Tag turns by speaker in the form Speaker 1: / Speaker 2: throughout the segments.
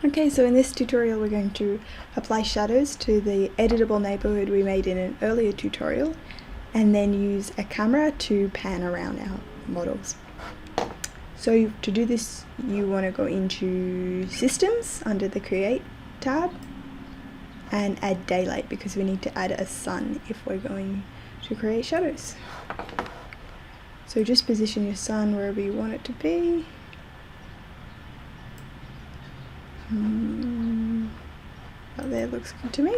Speaker 1: Okay, so in this tutorial we're going to apply shadows to the editable neighborhood we made in an earlier tutorial, and then use a camera to pan around our models. So to do this, you want to go into Systems under the Create tab and add Daylight, because we need to add a sun if we're going to create shadows. So just position your sun wherever you want it to be. That there looks good to me.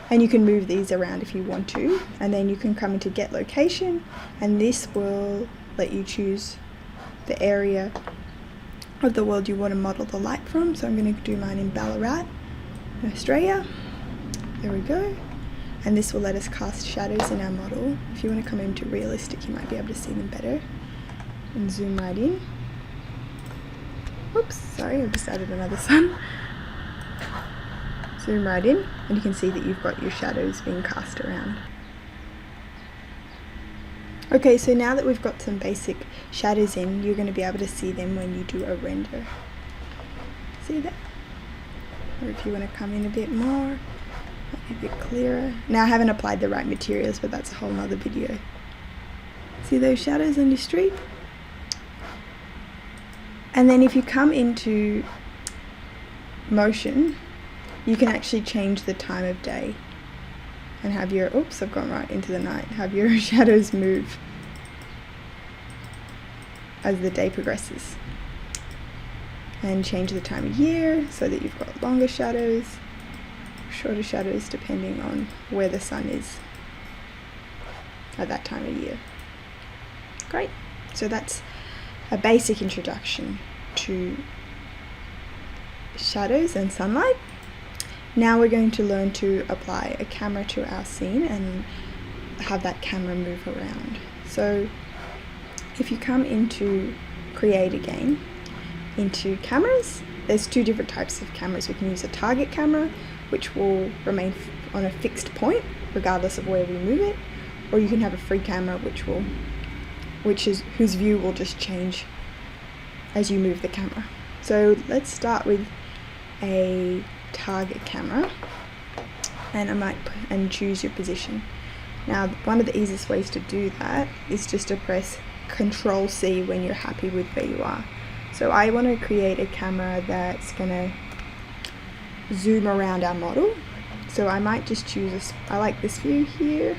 Speaker 1: And you can move these around if you want to, and then you can come into Get Location, and this will let you choose the area of the world you want to model the light from. So I'm going to do mine in Ballarat, in Australia. There we go. And this will let us cast shadows in our model. If you want to come into Realistic, you might be able to see them better. And zoom right in. Oops, sorry, I've just added another sun. Zoom right in, and you can see that you've got your shadows being cast around. Okay, so now that we've got some basic shadows in, you're going to be able to see them when you do a render. See that? Or if you want to come in a bit more, a bit clearer. Now I haven't applied the right materials, but that's a whole nother video. See those shadows on your street? And then if you come into motion, you can actually change the time of day and have your, oops, I've gone right into the night, have your shadows move as the day progresses. And change the time of year so that you've got longer shadows, shorter shadows, depending on where the sun is at that time of year. Great. So that's a basic introduction to shadows and sunlight. Now we're going to learn to apply a camera to our scene and have that camera move around. So if you come into Create again, into cameras, there's two different types of cameras. We can use a target camera, which will remain on a fixed point regardless of where we move it, or you can have a free camera whose view will just change as you move the camera. So let's start with a target camera, and choose your position. Now one of the easiest ways to do that is just to press Control-C when you're happy with where you are. So I want to create a camera that's going to zoom around our model. So I might just choose I like this view here,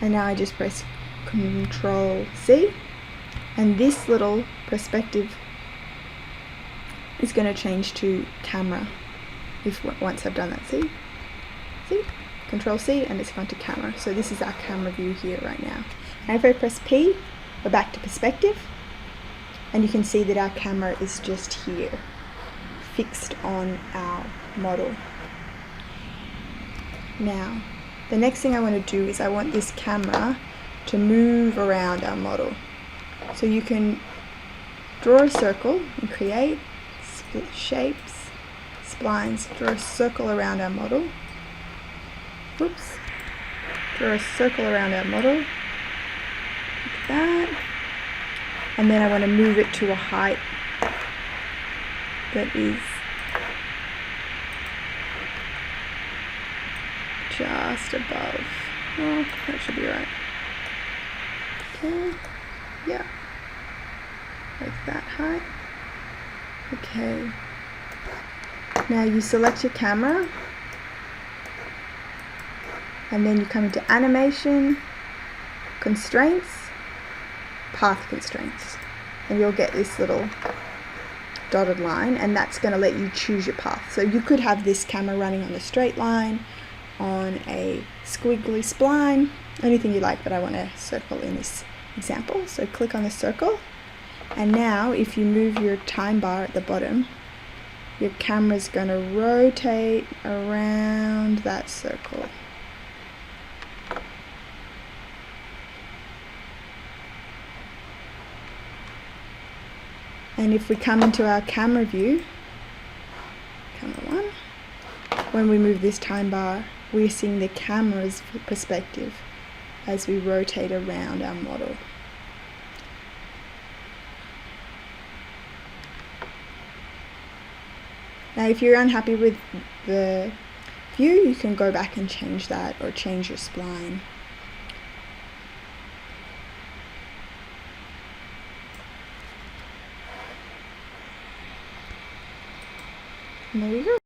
Speaker 1: and now I just press Control-C, and this little perspective is going to change to camera once I've done that. See? Control-C, and it's gone to camera. So this is our camera view here right now. And if I press P, we're back to perspective, and you can see that our camera is just here, fixed on our model. Now, the next thing I want to do is I want this camera to move around our model. So you can draw a circle and create split shapes, splines, draw a circle around our model. Oops. Draw a circle around our model. Like that. And then I want to move it to a height that is just above. Oh, that should be right. Okay. Yeah. Like that height. Okay. Now you select your camera, and then you come into Animation, Constraints, Path Constraints, and you'll get this little dotted line, and that's going to let you choose your path. So you could have this camera running on a straight line, on a squiggly spline, anything you like, but I want to circle in this example. So click on the circle, and now if you move your time bar at the bottom, your camera's going to rotate around that circle. And if we come into our camera view, camera 1, when we move this time bar, we're seeing the camera's perspective as we rotate around our model. Now if you're unhappy with the view, you can go back and change that, or change your spline. And there you go.